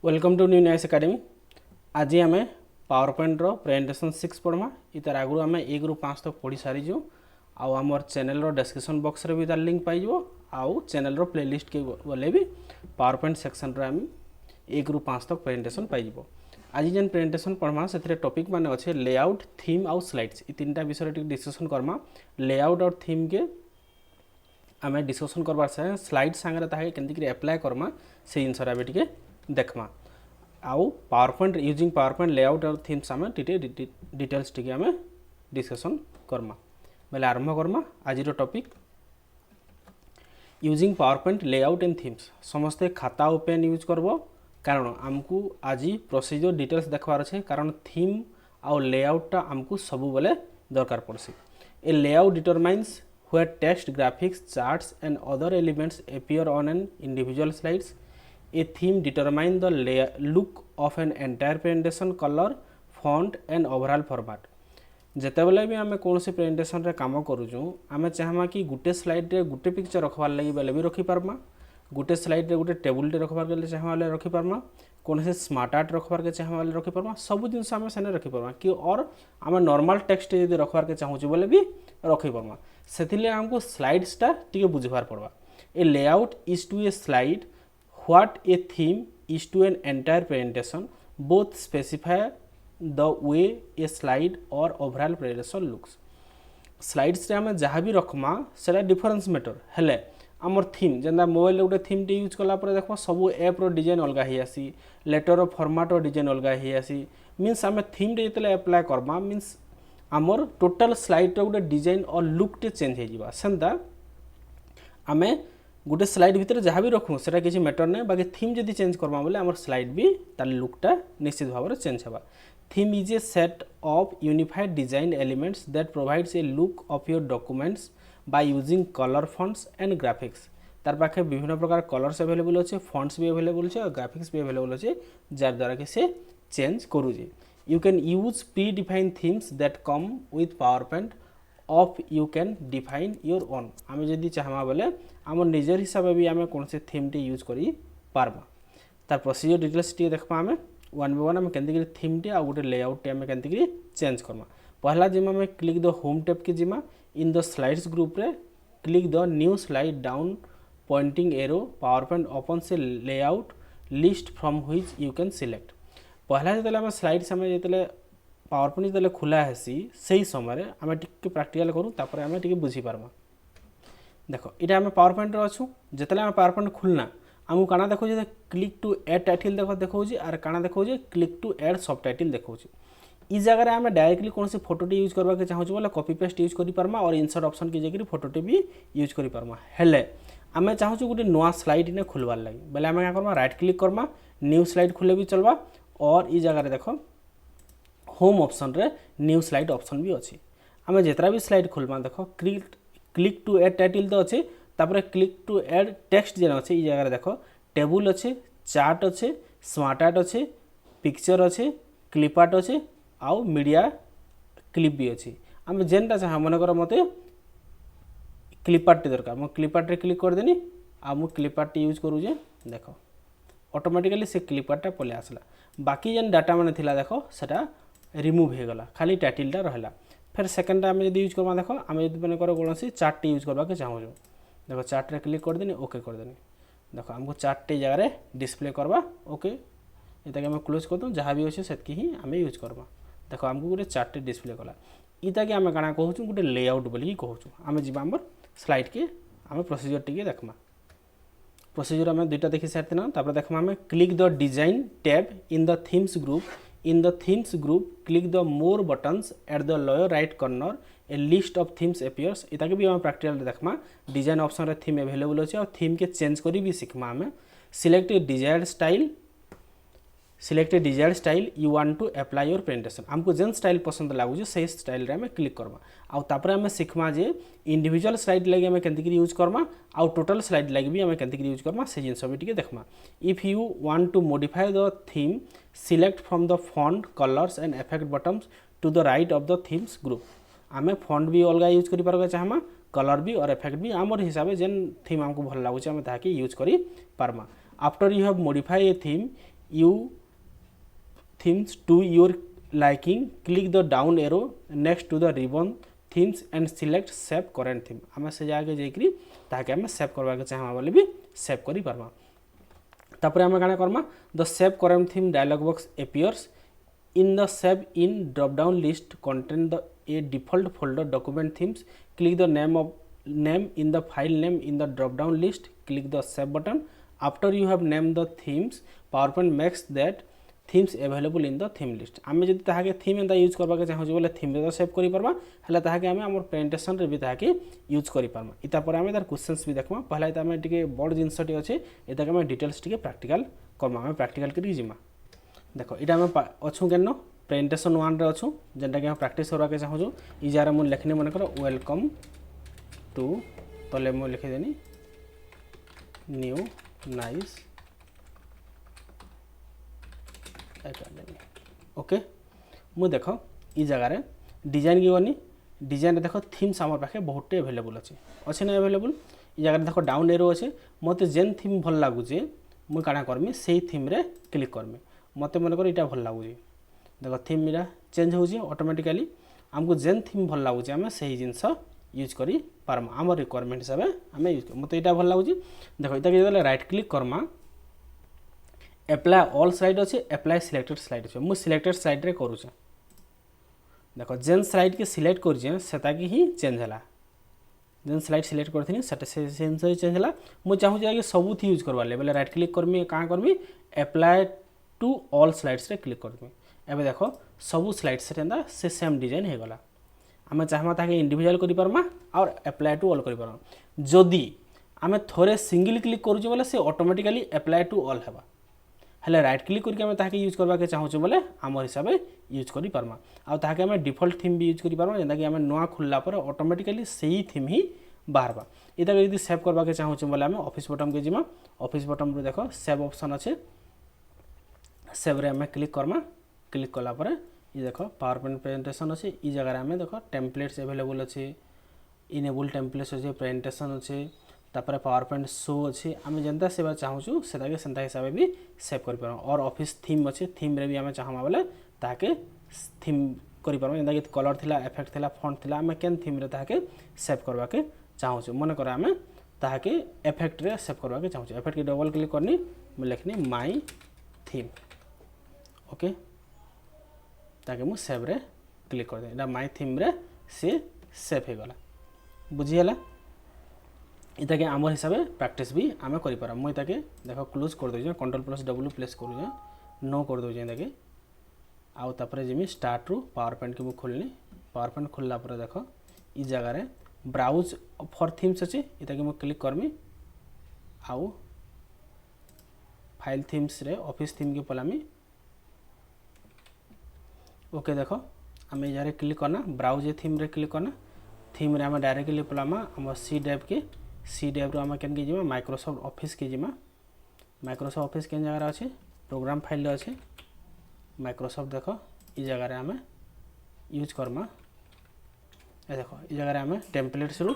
Welcome to new न्यायस academy. आज आम पावर पॉइंट प्रेजेंटेशन 6 पढ़मा। इतार आगु आम 1 ରୁ 5 तक पढ़ी सारीजु। आमर चैनल डिस्क्रिप्शन बॉक्स रे भी तार लिंक पाइज। आउ चैनल प्लेलिस्ट के गले भी पावर पॉइंट सेक्शन रे आम 1 ରୁ 5 तक प्रेजेंटेशन पाइज। आज जेन प्रेजेंटेशन पढ़मा से टॉपिक माने अच्छे लेआउट, थीम आउ स्लाइड्स। ये तीन विषय डिस्कसन करमा। लेआउट और थीम के आम डिस्कसन करबार से स्लाइड सांगे केमती एप्लाय करमा से जिनसा टे देखमा। आउ power point using power point layout और थीम्स आम डिटेल्स टी आम डिस्कसन करमा। बेले आरंभ करमा आज topic using power point layout and themes. समस्ते खाता और पेन यूज करबो कारण आमको आज प्रोसीजर डिटेल्स देखबार अच्छे। कारण थीम आउ लेआउटा आमको सबु बेले दरकार पड़सी। A layout determines where text, graphics, charts and other elements appear on an individual slides. A theme determines the look of an entire presentation, color, font and overall format. जेतेबेले भी आम कौन से प्रेजेंटेशन रे काम करूँ आम चाहमा कि गोटे स्लाइड रे गोटे पिक्चर रखबार लगी बेले भी रखिपारमा। गोटे स्लाइड रे गोटे टेबुल टे रखबार के चाहमा बेले रखिपारमा। कौन से स्मार्ट आर्ट रखबार के चाहमा बेले रखिपारमा। सब जिनस आम सेने रखिपारमा कि और आम नॉर्मल टेक्स्ट यदि रखबार के चाहूँ बोले भी रखिपारमा। से आमको स्लाइड्सटा टी बुझबार पड़वा। A layout is to a slide what a theme is to an entire presentation. Both specify the way a slide और ओवरऑल प्रेजेंटेशन लुक्स। स्लाइड्स रे आम जहाँ भी रखमा से डिफरेन्स मैटर हेले आमर थीम जेनता मोबाइल गोटे थीम टे यूज कला देख सब एप रो डिजाइन अलग ही आसी, लेटर फॉर्मेट डिजाइन अलग ही आसी। मीन्स आम थीम टे जिते एप्लाय करमा मीन्स आमर टोटल स्लाइड गोटे डिजाइन और लुक टे चेंज हो सेंता आम गोटे स्लाइड भितर जहाँ भी रखूँ से किसी मैटर ना। बाकी थीम जदि चेंज करमा बोले आमर स्लाइड भी तार लुकटा निश्चित भाव में चेंज होगा। Theme is a set of unified design elements that provides a look of your documents by using colour fonts and graphics. तार पाखे विभिन्न प्रकार कलर्स अवेलेबल अच्छे, फॉन्ट्स भी अवेलेबल अच्छे और ग्राफिक्स भी अवेलेबल अच्छे जार द्वारा कि से चेंज करूँ। You can use pre-defined themes that come with PowerPoint of you can define your own. आमे जदि चाहमा बोले आम निजर हिसाब भी आमे कौन से थीम टे यूज करी पारमा। तार प्रोसीजर डिटेल्स टी देखमा आमे वन बाय वन आमे केंति थीम टे आ गोटे लेआउट टे आमे केंति चेंज करमा। पहला जिमा आमे क्लिक द होम टैब के जिमा इन द स्लाइड्स ग्रुप रे click the new slide down pointing arrow PowerPoint opens a layout list from which you can select। पहला जो आम स्लाइड समय जो पावर पॉइंट जो खुला हेसी से समय आम टे प्राक्टिकल करूँ तापर आम टे बुझीपारमा। देखो ये आम पावर पॉइंट अच्छू जिते आम पावर पॉइंट खुलना आमको काना देखो क्लिक टू एड टाइटल देखो आर काना देखो क्लिक टू एड सब टाइटल देखो। इस जगह आम डायरेक्टली कौन से फोटोटे यूज करवाके चाहूँ बोले कॉपी पेस्ट यूज कर पारमा और इंसर्ट ऑप्शन की जगह फोटोटे भी यूज कर पारमा। हेले आम चाहूँ गोटे नुआ स्लाइड ने खुलवार लगी बोले आम क्या Karma right click Karma new slide खुले भी चलवा और इस जगह देखो होम ऑप्शन रे न्यू स्लाइड ऑप्शन भी अच्छी। आम जितना भी स्लाइड खोलमा देखो क्लिक टू एड टाइटल तो अच्छे तापर क्लिक टू एड टेक्स्ट जेन अच्छे। इस जगह देखो टेबुल अच्छे, चार्ट अच्छे, स्मार्ट आर्ट अच्छे, पिक्चर अच्छे, क्लिप आर्ट अच्छे आउ मीडिया क्लिप भी अच्छी। आम जेनटा चाह मनकर मत क्लिप आर्ट दरकार मो क्लिप आर्ट रे क्लिक करदेनी आ मु क्लिप आर्ट यूज करूँ देखो ऑटोमेटिकली से क्लिप आर्टा पलि आसला। बाकी जेन डाटा माने थिला देखो सेटा रिमूव हो गला खाली टाइटलटा रहला। फिर सेकेंड आम जब यूज करवा देखो आम जब मैंने कौन सी चार्ट यूज करवाके चाहूँ देखो चार्ट रे क्लिक करदेनी ओके करदेनी देखो आमको चार्ट जगह डिस्प्ले करवा ओके ये आम क्लोज करदूँ जहाँ भी अच्छे से ही आम यूज करवा। देखो आमको गोटे चार्ट डिस्प्ले कला इताकि आम काଣା कहूँ गोटे लेआउट बोलिकी कहूँ। आम जी आम स्लाइड के आम प्रोसीजर टी देखमा। प्रोसीजर आम दुईटा देखी सारी ना तापर देखमा आम click the design tab in the themes group. In the themes group click the more buttons at the lower right corner a list of themes appears. इताके भी आम प्रैक्टिकल देखमा डिजाइन ऑप्शन रे थीम अवेलेबल अच्छे और theme के change करी भी सीखमा। आम select a desired style you want to apply your presentation. आमको जेन स्टाइल पसंद लगुच से स्टाइल रे आम क्लिक करमा आउ तापर आम सीखमा जे इंडिविजुअल स्लाइड लगे आम केंति यूज करमा आउ टोटल स्लाइड लगे भी आम केंति यूज करमा से जिनस भी टिके देखमा। If you want to modify the theme select from the font colours and effect buttons to the right of the themes group. आम फॉन्ट भी अलग यूज कर पारबा चाहमा कलर भी और इफेक्ट भी आमर हिसाब से जेन थीम आमको भल लगुच आम ताकि यूज करि पारमा। After you have modify a theme you themes to your liking, click the down arrow next to the ribbon themes and select save current theme। आम से जगह जाकि ताकि आम सेव करवा चाहमा बोले भी सेव करि पारमा। तापर आम काना करमा the save current theme dialog box appears in the save in drop down list contain the a default folder document themes, click the name in the file name in the drop down list, click the save button। after you have named the themes, PowerPoint makes that themes available in the theme list। आम जब ताके theme एंता use करबा के चाहू बोले theme रे तो save करि परबा, हला ताके आम हमर प्रेजेंटेशन रे भी ताके यूज करि परबा। इता पर आम तार क्वेश्चंस भी देखमा। पहला इता आम टिके बड़ जिंस टी अछि, एता के आम डिटेल्स टिके प्रैक्टिकल करबा। आम प्रैक्टिकल करि जिमा। देखो इटा आम अच्छू केन प्रेजेंटेशन 1 रे अच्छू, जेनटा के हम प्रैक्टिस करबा के चाहू। इ जार मु लिखने मन कर वेलकम टू, तले मु लिखि देनी न्यू नाइस एकेडमी। ओके मु देख इ जगार डिजाइन की गनी, डिजाइन देख थीम्स आम पाखे बहुत एभेलेबल अच्छे ना एभेलेबल। इ जगार देख डाउन एरो अच्छे, मत जेन थीम भल लगुचे मुझे काଣା करमी से थीम रे क्लिक करमी। मत मनकर इटा भल लगुचे, देख थीम इटा चेंज होची ऑटोमेटिकली। आमको जेन थीम भल लगुचे आम से जिनस यूज करि पारमा, आम रिक्वायरमेंट हिसाब से आम यूज कर। मत इटा भल लगुचे देख इटा के right click Karma, apply all slide अच्छे, एप्लाय सिलेक्टेड स्लाइड अच्छे। मुझे सिलेक्टेड स्लाइड रे करूचे। देख जेन स्लाइड के सिलेक्ट कर सेटा की ही चेंज है, जेन स्लाइड सिलेक्ट करी से चेंज है। मुझे चाहूँ कि सबू यूज करवा बोले राइट क्लिक करमी, क्या करमी एप्लाय टू ऑल स्लाइड्स रे क्लिक करमी। एबे देख सबू स्लाइड्स रे से सेम डिजाइन हो गला। आम चाहमा ताके इंडिविजुअल करि पारमा और एप्लाय टू ऑल करि पारमा। जदि आम थोड़े सिंगल क्लिक करूँ बोले से ऑटोमेटिकली एप्लाय टू ऑल हेबा, हेले राइट क्लिक करके आम ताके यूज करबा के चाहूँ बोले आम हिसाब से यूज करि पारमा। आ ताके आम डिफॉल्ट थीम भी यूज करि पारमा, जेंता कि आम नुआ खुलला पर ऑटोमेटिकली सही थीम ही बाहरबा। इता यदि सेव करबा के चाहूँ बोले आम ऑफिस बटन के जिमा, ऑफिस बटन रे देख सेव ऑप्शन अच्छे, सेव रे आम क्लिक करमा। क्लिक कला पर ये देख पावरपॉइंट प्रेजेंटेशन अच्छे। इ जगह आम देख टेम्पलेट्स एवेलेबल अच्छे, इनेबल टेम्पलेट्स अच्छे, प्रेजेंटेशन अच्छे, तापर पावरपॉइंट शो अच्छे। आम जेनता सेवा चाहूँ से सेंता हिसाब से भी सेव कर पार। और ऑफिस थीम अच्छे, थीम रे भी आम चाहमा बोले ताके थीम करि पार, जेनता कि कलर थिला, इफेक्ट थिला, फॉन्ट थिला, आम केन थीम रे ताके सेव करबा के चाहूँ। मन कर आम ताके इफेक्ट रे सेव करबा के चाहूँ। इफेक्ट के डबल क्लिक करनी, मैं लिखनी माई थीम। ओके ताके मु सेव रे क्लिक कर दे, माई थीम रे से सेव हो गला। बुझीगला इता के आम हिसाब से प्रैक्टिस भी आम कर पार। मुझे ताके देख क्लोज कर दे, Ctrl+W प्लेस कर नो कर दे ताके। आउ तापर जिमी स्टार्ट रू पावरपॉइंट के मु खोलनी। पावरपॉइंट खोलला पर देख इ जगह रे ब्राउज फॉर थीम्स अच्छे, इता के मु क्लिक करमी। आउ फाइल थीम्स रे ऑफिस थीम के पलामी। ओके देख आम ये क्लिक करना, ब्राउज थीम रे क्लिक करना। थीम रे आम डायरेक्टली पलामा आम सी ड्राइव के, सी ड्राइव रो आम केन के जिमा माइक्रोसॉफ्ट ऑफिस के जिमा। माइक्रोसॉफ्ट ऑफिस केन जगह अच्छे प्रोग्राम फाइल अच्छे माइक्रोसॉफ्ट। देख इ जगह आम यूज करमा। ए देख इ जगह आम टेम्पलेट्स रू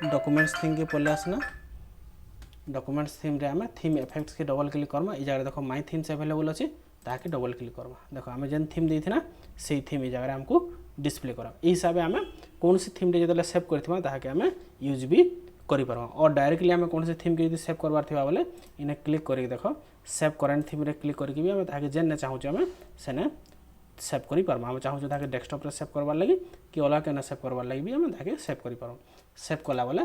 डॉक्यूमेंट्स थीम के पल्ले आसना। डॉक्यूमेंट्स थीम रे आम थीम इफेक्ट्स के डबल क्लिक करमा। इ जगह देख माई थीम्स अवेलेबल अच्छे, ताके डबल क्लिक करवा। देख आम जेन थीम देना से थीम जगह आमको डिस्प्ले करा। ये हिसाब से आम कौन सी थीम जो सेव करथिबा ताके आम यूज भी करि पारबा। और डायरेक्टली आम कौन सी थीम के यदि सेव करबार थिबा बोले इने क्लिक करके देख सेव करेंट थीम रे क्लिक करके भी आम ताके जेन चाहूँ आम सेने सेव करि पारबा। आम चाहूँ ताके डेस्कटॉप रे सेव करबार लगी कि अलग केना सेव करबार लगी भी आम ताके सेव करि पारबा। सेव कला बोले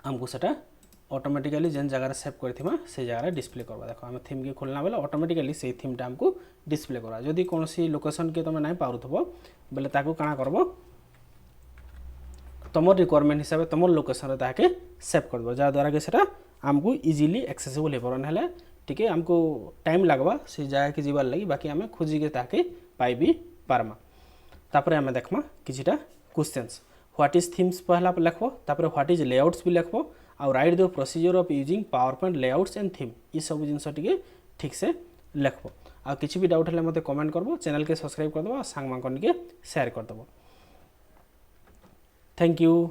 आमको सेटा ऑटोमेटिकली जेन जगह सेव करथिबा से जगह डिस्प्ले करबा। देखो आम थीम के खोलना बेले ऑटोमेटिकली से थीमटा आमको डिस्प्ले करबा। जदि कौन सी लोकेशन के तुम नहीं पारुथबो बेले ताको काना करबो तुम रिक्वायरमेंट हिसाब से तुम लोकेशन रे ताके सेव करबो, जा द्वारा कि सेटा आमको इजीली एक्सेसिबल हो पारन। हेले टिके आमको टाइम लागबा से जगह के जीवार लगी, बाकी आम खोजी के ताके पाई भी पारमा। तापर आम देखमा किछिटा क्वेश्चंस। व्हाट इज थीम्स पहला लिखबो, तापर व्हाट इज लेआउट्स भी लिखबो, और right the procedure of using PowerPoint layouts and theme. ये सब जिनस टिके ठीक से लिखबो। आ किछि भी डाउट हेले मते कमेंट करबो, चैनल के सब्सक्राइब कर दबो, सांग मांकन के शेयर कर दबो। Thank you.